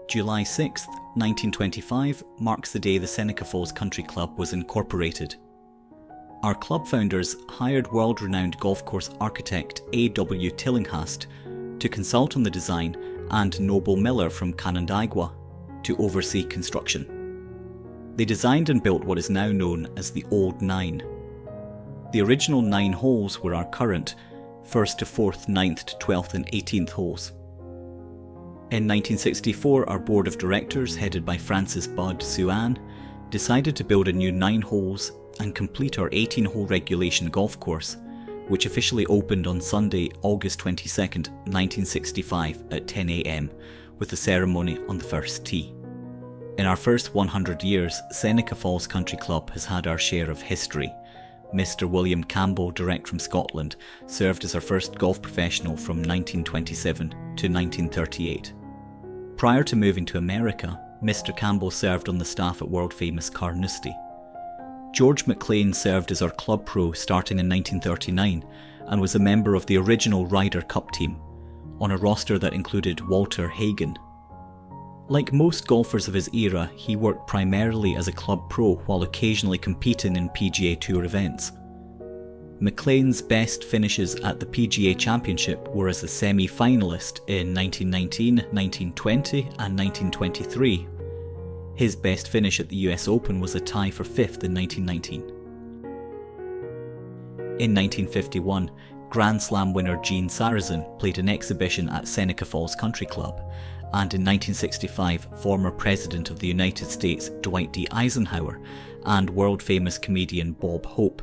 July 6, 1925 marks the day the Seneca Falls Country Club was incorporated. Our club founders hired world-renowned golf course architect A.W. Tillinghast to consult on the design and Noble Miller from Canandaigua to oversee construction. They designed and built what is now known as the Old Nine. The original 9 holes were our current 1st to 4th, 9th to 12th and 18th holes. In 1964, our board of directors, headed by Francis Budd Suan, decided to build a new 9 holes and complete our 18-hole regulation golf course, which officially opened on Sunday, August 22, 1965 at 10 a.m, with a ceremony on the first tee. In our first 100 years, Seneca Falls Country Club has had our share of history. Mr. William Campbell, direct from Scotland, served as our first golf professional from 1927 to 1938. Prior to moving to America, Mr. Campbell served on the staff at world-famous Carnoustie. George McLean served as our club pro starting in 1939 and was a member of the original Ryder Cup team, on a roster that included Walter Hagen. Like most golfers of his era, he worked primarily as a club pro while occasionally competing in PGA Tour events. McLean's best finishes at the PGA Championship were as a semi-finalist in 1919, 1920 and 1923. His best finish at the US Open was a tie for 5th in 1919. In 1951, Grand Slam winner Gene Sarazen played an exhibition at Seneca Falls Country Club, and in 1965, former President of the United States Dwight D. Eisenhower and world-famous comedian Bob Hope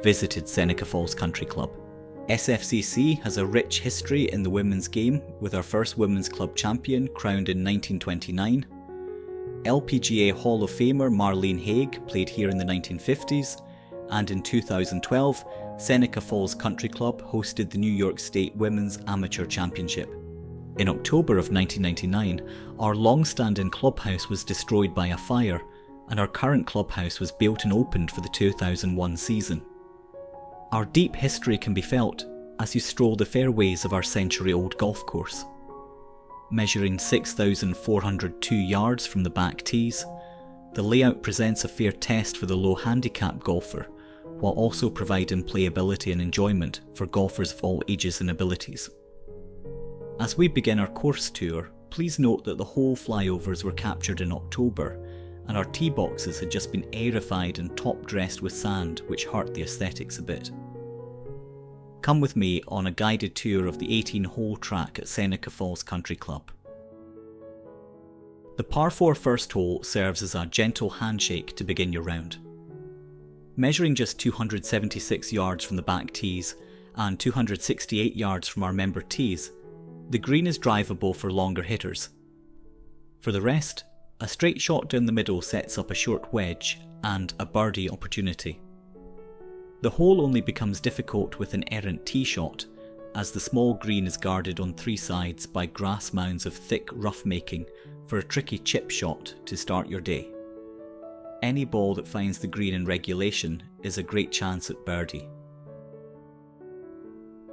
visited Seneca Falls Country Club. SFCC has a rich history in the women's game, with our first women's club champion crowned in 1929. LPGA Hall of Famer Marlene Haig played here in the 1950s, and in 2012, Seneca Falls Country Club hosted the New York State Women's Amateur Championship. In October of 1999, our long-standing clubhouse was destroyed by a fire, and our current clubhouse was built and opened for the 2001 season. Our deep history can be felt as you stroll the fairways of our century-old golf course. Measuring 6,402 yards from the back tees, the layout presents a fair test for the low handicap golfer, while also providing playability and enjoyment for golfers of all ages and abilities. As we begin our course tour, please note that the hole flyovers were captured in October, and our tee boxes had just been aerified and top-dressed with sand, which hurt the aesthetics a bit. Come with me on a guided tour of the 18-hole track at Seneca Falls Country Club. The par 4 first hole serves as a gentle handshake to begin your round. Measuring just 276 yards from the back tees and 268 yards from our member tees, the green is drivable for longer hitters. For the rest, a straight shot down the middle sets up a short wedge and a birdie opportunity. The hole only becomes difficult with an errant tee shot, as the small green is guarded on 3 sides by grass mounds of thick rough making for a tricky chip shot to start your day. Any ball that finds the green in regulation is a great chance at birdie.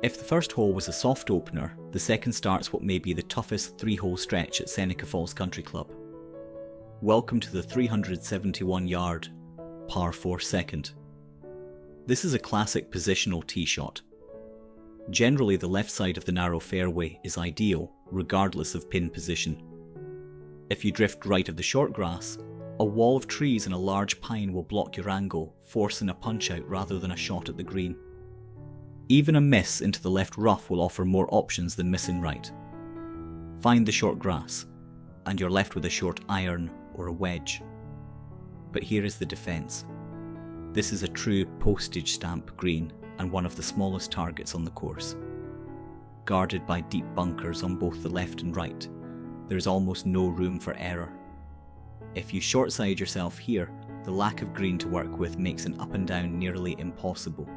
If the first hole was a soft opener, the second starts what may be the toughest 3-hole stretch at Seneca Falls Country Club. Welcome to the 371-yard par 4 second. This is a classic positional tee shot. Generally, the left side of the narrow fairway is ideal, regardless of pin position. If you drift right of the short grass, a wall of trees and a large pine will block your angle, forcing a punch-out rather than a shot at the green. Even a miss into the left rough will offer more options than missing right. Find the short grass, and you're left with a short iron or a wedge. But here is the defence. This is a true postage stamp green and one of the smallest targets on the course. Guarded by deep bunkers on both the left and right, there is almost no room for error. If you short-side yourself here, the lack of green to work with makes an up and down nearly impossible.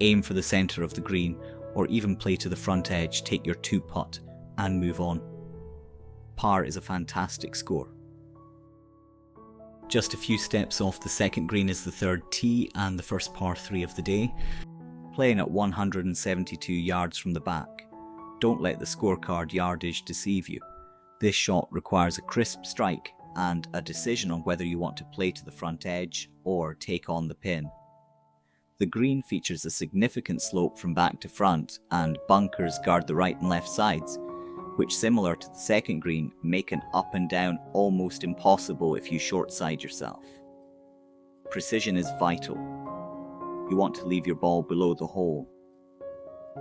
Aim for the centre of the green, or even play to the front edge, take your 2-putt, and move on. Par is a fantastic score. Just a few steps off the second green is the third tee and the first par 3 of the day. Playing at 172 yards from the back. Don't let the scorecard yardage deceive you. This shot requires a crisp strike and a decision on whether you want to play to the front edge or take on the pin. The green features a significant slope from back to front, and bunkers guard the right and left sides, which, similar to the second green, make an up and down almost impossible if you short side yourself. Precision is vital. You want to leave your ball below the hole.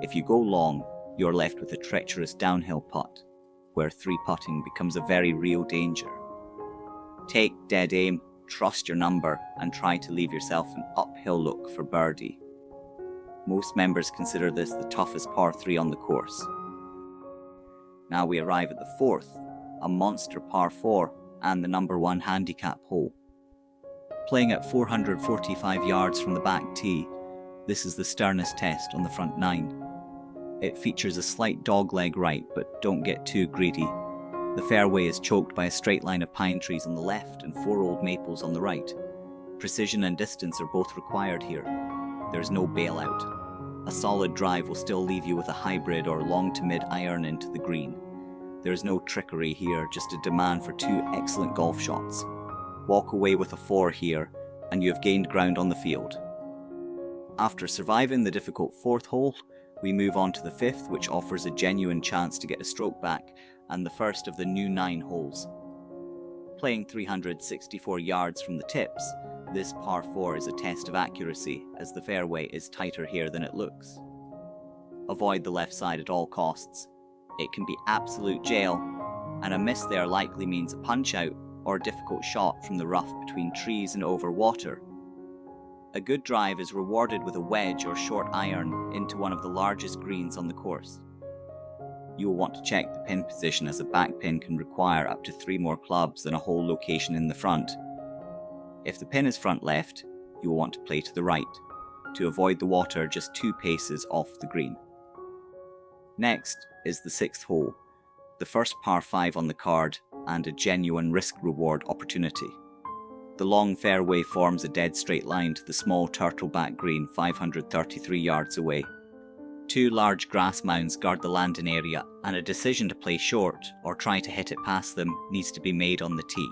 If you go long, you're left with a treacherous downhill putt, where 3-putting becomes a very real danger. Take dead aim, trust your number, and try to leave yourself an uphill look for birdie. Most members consider this the toughest par 3 on the course. Now we arrive at the fourth, a monster par 4 and the number 1 handicap hole. Playing at 445 yards from the back tee, this is the sternest test on the front 9. It features a slight dogleg right, but don't get too greedy. The fairway is choked by a straight line of pine trees on the left and 4 old maples on the right. Precision and distance are both required here. There's no bailout. A solid drive will still leave you with a hybrid or long to mid iron into the green. There's no trickery here, just a demand for 2 excellent golf shots. Walk away with a 4 here, and you have gained ground on the field. After surviving the difficult 4th hole, we move on to the 5th, which offers a genuine chance to get a stroke back, and the first of the new 9 holes. Playing 364 yards from the tips, this par 4 is a test of accuracy, as the fairway is tighter here than it looks. Avoid the left side at all costs. It can be absolute jail, and a miss there likely means a punch-out or a difficult shot from the rough between trees and over water. A good drive is rewarded with a wedge or short iron into one of the largest greens on the course. You will want to check the pin position, as a back pin can require up to 3 more clubs than a hole location in the front. If the pin is front left, you will want to play to the right, to avoid the water just 2 paces off the green. Next is the 6th hole, the first par 5 on the card and a genuine risk-reward opportunity. The long fairway forms a dead straight line to the small turtleback green 533 yards away. 2 large grass mounds guard the landing area, and a decision to play short or try to hit it past them needs to be made on the tee.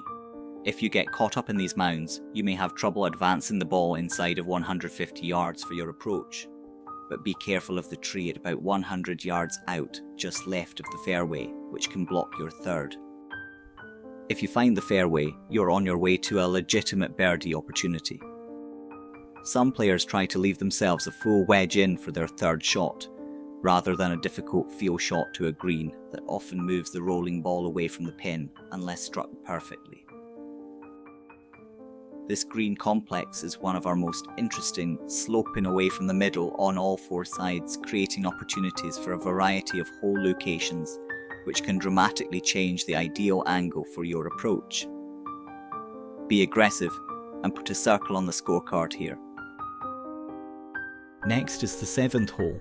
If you get caught up in these mounds, you may have trouble advancing the ball inside of 150 yards for your approach. But be careful of the tree at about 100 yards out, just left of the fairway, which can block your 3rd. If you find the fairway, you're on your way to a legitimate birdie opportunity. Some players try to leave themselves a full wedge in for their 3rd shot, rather than a difficult feel shot to a green that often moves the rolling ball away from the pin unless struck perfectly. This green complex is one of our most interesting, sloping away from the middle on all 4 sides, creating opportunities for a variety of hole locations, which can dramatically change the ideal angle for your approach. Be aggressive and put a circle on the scorecard here. Next is the 7th hole,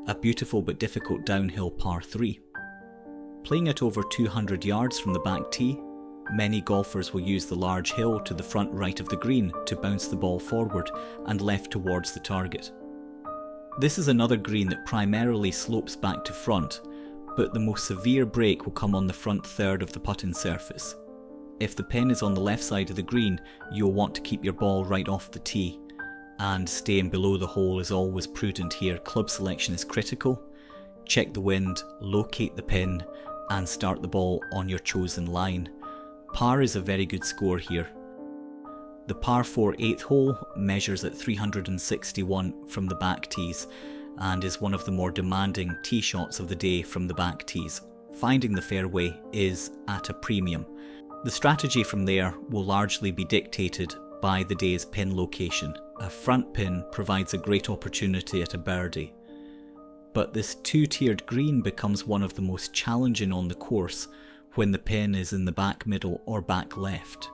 a beautiful but difficult downhill par 3. Playing at over 200 yards from the back tee, many golfers will use the large hill to the front right of the green to bounce the ball forward and left towards the target. This is another green that primarily slopes back to front, but the most severe break will come on the front 3rd of the putting surface. If the pin is on the left side of the green, you'll want to keep your ball right off the tee, and staying below the hole is always prudent here. Club selection is critical. Check the wind, locate the pin, and start the ball on your chosen line. Par is a very good score here. The par 4 8th hole measures at 361 from the back tees and is one of the more demanding tee shots of the day from the back tees. Finding the fairway is at a premium. The strategy from there will largely be dictated by the day's pin location. A front pin provides a great opportunity at a birdie, but this 2-tiered green becomes one of the most challenging on the course when the pin is in the back middle or back left.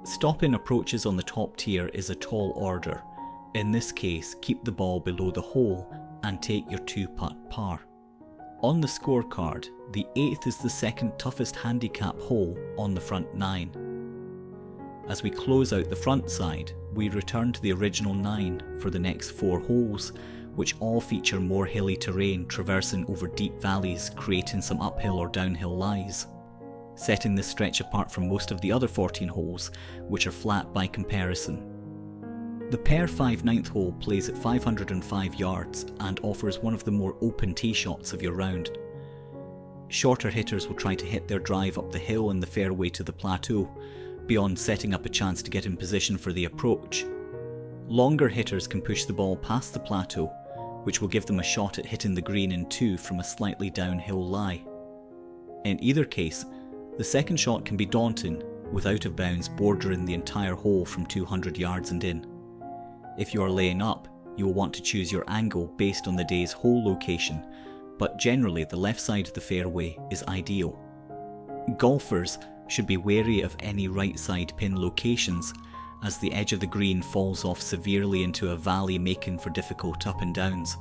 Stopping approaches on the top tier is a tall order. In this case, keep the ball below the hole and take your 2-putt par. On the scorecard, the 8th is the 2nd toughest handicap hole on the front 9. As we close out the front side, we return to the original 9 for the next 4 holes, which all feature more hilly terrain traversing over deep valleys, creating some uphill or downhill lies. setting this stretch apart from most of the other 14 holes, which are flat by comparison. The par 5 9th hole plays at 505 yards and offers one of the more open tee shots of your round. Shorter hitters will try to hit their drive up the hill and the fairway to the plateau, beyond setting up a chance to get in position for the approach. Longer hitters can push the ball past the plateau, which will give them a shot at hitting the green in two from a slightly downhill lie. In either case, the second shot can be daunting, with out of bounds bordering the entire hole from 200 yards and in. If you are laying up, you will want to choose your angle based on the day's hole location, but generally the left side of the fairway is ideal. Golfers should be wary of any right side pin locations, as the edge of the green falls off severely into a valley, making for difficult up and downs.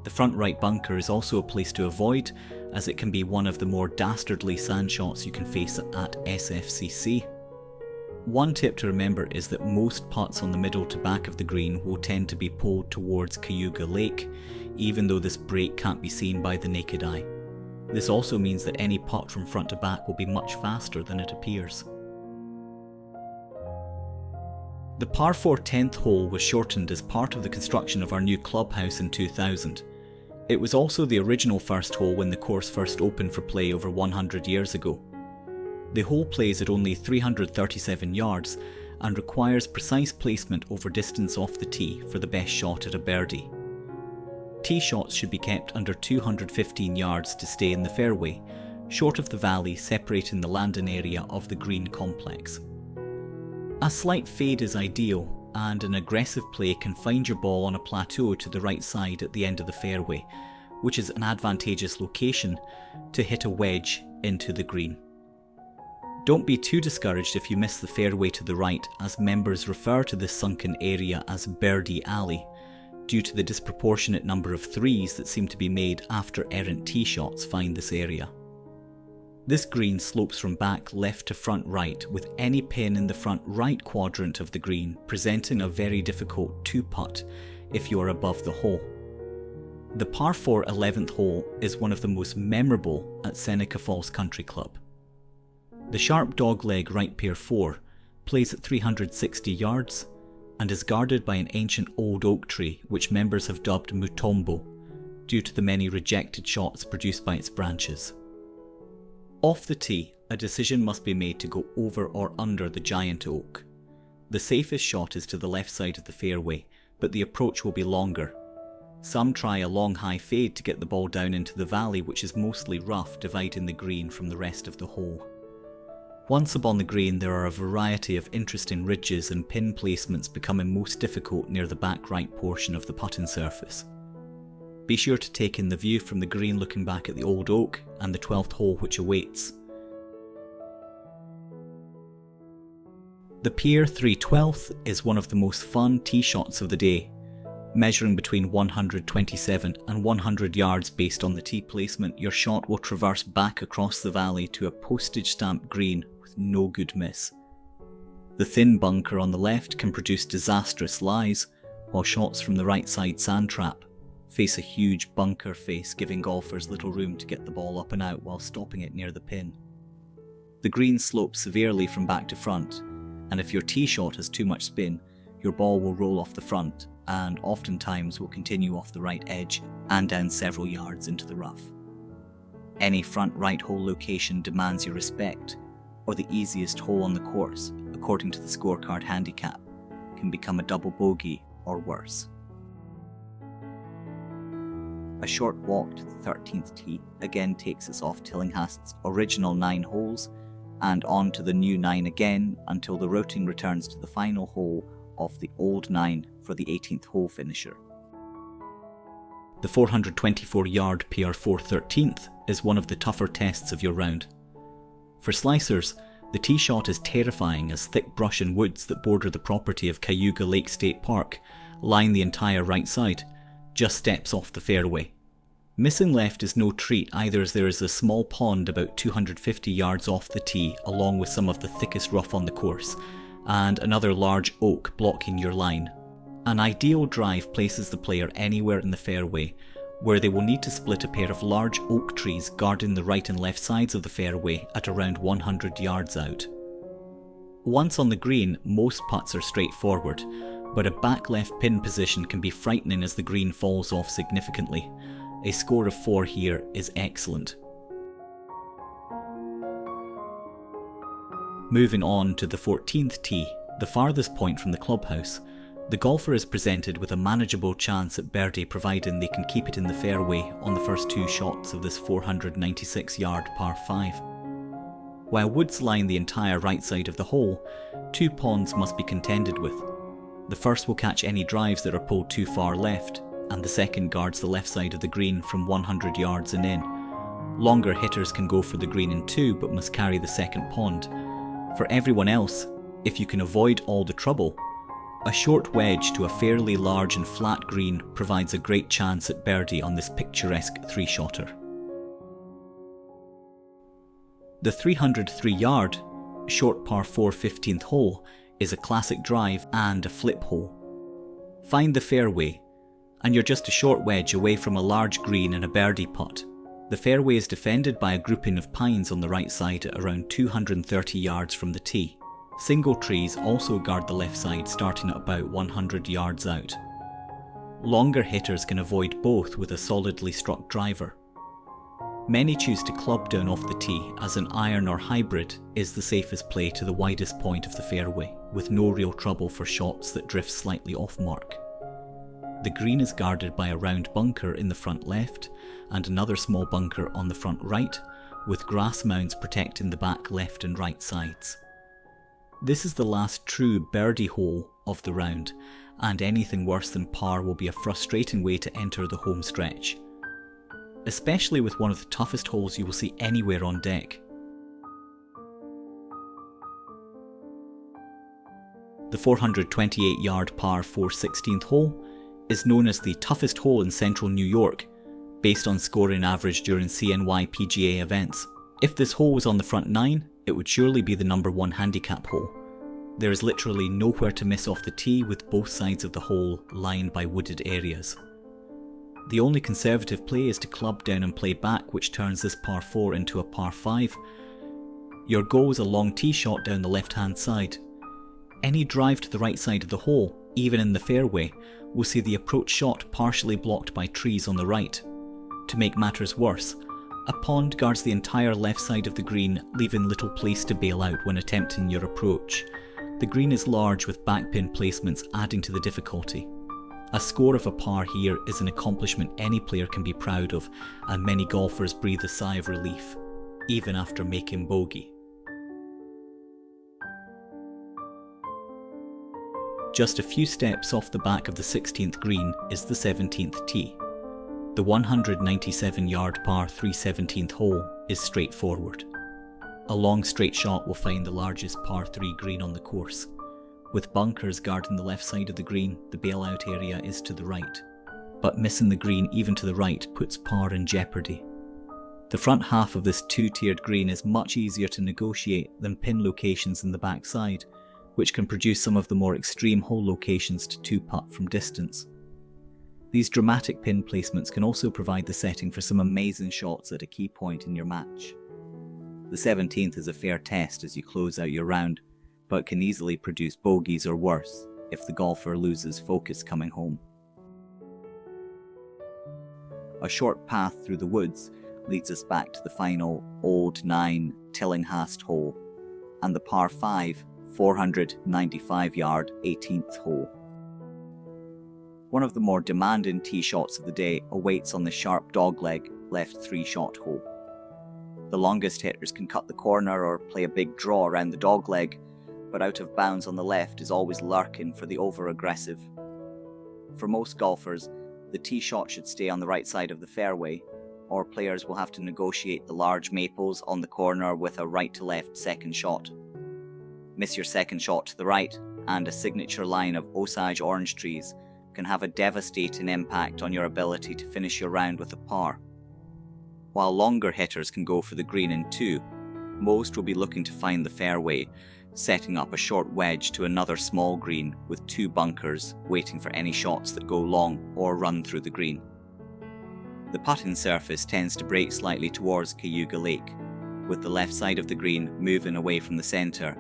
The front right bunker is also a place to avoid, as it can be one of the more dastardly sand shots you can face at SFCC. One tip to remember is that most putts on the middle to back of the green will tend to be pulled towards Cayuga Lake, even though this break can't be seen by the naked eye. This also means that any putt from front to back will be much faster than it appears. The par 4 10th hole was shortened as part of the construction of our new clubhouse in 2000. It was also the original first hole when the course first opened for play over 100 years ago. The hole plays at only 337 yards and requires precise placement over distance off the tee for the best shot at a birdie. Tee shots should be kept under 215 yards to stay in the fairway, short of the valley separating the landing area of the green complex. A slight fade is ideal, and an aggressive play can find your ball on a plateau to the right side at the end of the fairway, which is an advantageous location to hit a wedge into the green. Don't be too discouraged if you miss the fairway to the right, as members refer to this sunken area as Birdie Alley, due to the disproportionate number of threes that seem to be made after errant tee shots find this area. This green slopes from back left to front right, with any pin in the front right quadrant of the green presenting a very difficult 2-putt if you are above the hole. The par 4 11th hole is one of the most memorable at Seneca Falls Country Club. The sharp dogleg right pair 4 plays at 360 yards and is guarded by an ancient old oak tree which members have dubbed Mutombo due to the many rejected shots produced by its branches. Off the tee, a decision must be made to go over or under the giant oak. The safest shot is to the left side of the fairway, but the approach will be longer. Some try a long high fade to get the ball down into the valley, which is mostly rough, dividing the green from the rest of the hole. Once upon the green, there are a variety of interesting ridges and pin placements, becoming most difficult near the back right portion of the putting surface. Be sure to take in the view from the green looking back at the old oak and the 12th hole which awaits. The Pier 3/12 is one of the most fun tee shots of the day, measuring between 127 and 100 yards based on the tee placement. Your shot will traverse back across the valley to a postage stamp green with no good miss. The thin bunker on the left can produce disastrous lies, while shots from the right side sand trap face a huge bunker face, giving golfers little room to get the ball up and out while stopping it near the pin. The green slopes severely from back to front, and if your tee shot has too much spin, your ball will roll off the front and oftentimes will continue off the right edge and down several yards into the rough. Any front right hole location demands your respect, or the easiest hole on the course, according to the scorecard handicap, can become a double bogey or worse. A short walk to the 13th tee again takes us off Tillinghast's original 9 holes and on to the new 9 again until the routing returns to the final hole of the old 9 for the 18th hole finisher. The 424-yard PR 4 13th is one of the tougher tests of your round. For slicers, the tee shot is terrifying, as thick brush and woods that border the property of Cayuga Lake State Park line the entire right side, just steps off the fairway. Missing left is no treat either, as there is a small pond about 250 yards off the tee along with some of the thickest rough on the course, and another large oak blocking your line. An ideal drive places the player anywhere in the fairway, where they will need to split a pair of large oak trees guarding the right and left sides of the fairway at around 100 yards out. Once on the green, most putts are straightforward, but a back left pin position can be frightening as the green falls off significantly. A score of 4 here is excellent. Moving on to the 14th tee, the farthest point from the clubhouse, the golfer is presented with a manageable chance at birdie providing they can keep it in the fairway on the first 2 shots of this 496-yard par 5. While woods line the entire right side of the hole, 2 ponds must be contended with. The first will catch any drives that are pulled too far left, and the second guards the left side of the green from 100 yards and in. Longer hitters can go for the green in 2 but must carry the second pond. For everyone else, if you can avoid all the trouble, a short wedge to a fairly large and flat green provides a great chance at birdie on this picturesque 3-shotter. The 303-yard, short par 4 15th hole is a classic drive and a flip hole. Find the fairway, and you're just a short wedge away from a large green and a birdie putt. The fairway is defended by a grouping of pines on the right side at around 230 yards from the tee. Single trees also guard the left side starting at about 100 yards out. Longer hitters can avoid both with a solidly struck driver. Many choose to club down off the tee as an iron or hybrid is the safest play to the widest point of the fairway, with no real trouble for shots that drift slightly off mark. The green is guarded by a round bunker in the front left and another small bunker on the front right, with grass mounds protecting the back left and right sides. This is the last true birdie hole of the round, and anything worse than par will be a frustrating way to enter the home stretch, especially with one of the toughest holes you will see anywhere on deck. The 428-yard par 4 16th hole is known as the toughest hole in central New York, based on scoring average during CNY PGA events. If this hole was on the front 9, it would surely be the number 1 handicap hole. There is literally nowhere to miss off the tee, with both sides of the hole lined by wooded areas. The only conservative play is to club down and play back, which turns this par 4 into a par 5. Your goal is a long tee shot down the left hand side. Any drive to the right side of the hole, even in the fairway, will see the approach shot partially blocked by trees on the right. To make matters worse, a pond guards the entire left side of the green, leaving little place to bail out when attempting your approach. The green is large, with backpin placements adding to the difficulty. A score of a par here is an accomplishment any player can be proud of, and many golfers breathe a sigh of relief, even after making bogey. Just a few steps off the back of the 16th green is the 17th tee. The 197-yard par 3 17th hole is straightforward. A long straight shot will find the largest par 3 green on the course. With bunkers guarding the left side of the green, the bailout area is to the right. But missing the green even to the right puts par in jeopardy. The front half of this 2-tiered green is much easier to negotiate than pin locations in the back side, which can produce some of the more extreme hole locations to 2-putt from distance. These dramatic pin placements can also provide the setting for some amazing shots at a key point in your match. The 17th is a fair test as you close out your round, but can easily produce bogeys or worse if the golfer loses focus coming home. A short path through the woods leads us back to the final Old 9 Tillinghast hole and the par 5 495-yard 18th hole. One of the more demanding tee shots of the day awaits on the sharp dogleg left 3-shot hole. The longest hitters can cut the corner or play a big draw around the dogleg, but out of bounds on the left is always lurking for the over-aggressive. For most golfers, the tee shot should stay on the right side of the fairway, or players will have to negotiate the large maples on the corner with a right-to-left second shot. Miss your second shot to the right, and a signature line of Osage orange trees can have a devastating impact on your ability to finish your round with a par. While longer hitters can go for the green in 2, most will be looking to find the fairway, setting up a short wedge to another small green with 2 bunkers waiting for any shots that go long or run through the green. The putting surface tends to break slightly towards Cayuga Lake, with the left side of the green moving away from the centre,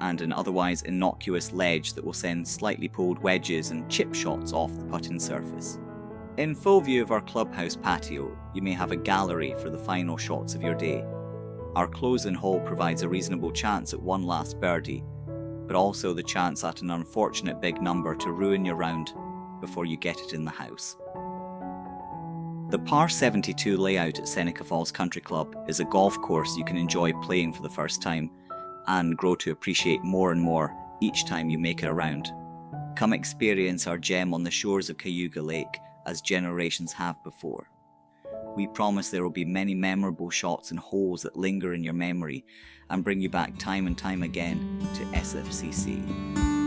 and an otherwise innocuous ledge that will send slightly pulled wedges and chip shots off the putting surface. In full view of our clubhouse patio, you may have a gallery for the final shots of your day. Our closing hole provides a reasonable chance at one last birdie, but also the chance at an unfortunate big number to ruin your round before you get it in the house. The par 72 layout at Seneca Falls Country Club is a golf course you can enjoy playing for the first time and grow to appreciate more and more each time you make it around. Come experience our gem on the shores of Cayuga Lake as generations have before. We promise there will be many memorable shots and holes that linger in your memory and bring you back time and time again to SFCC.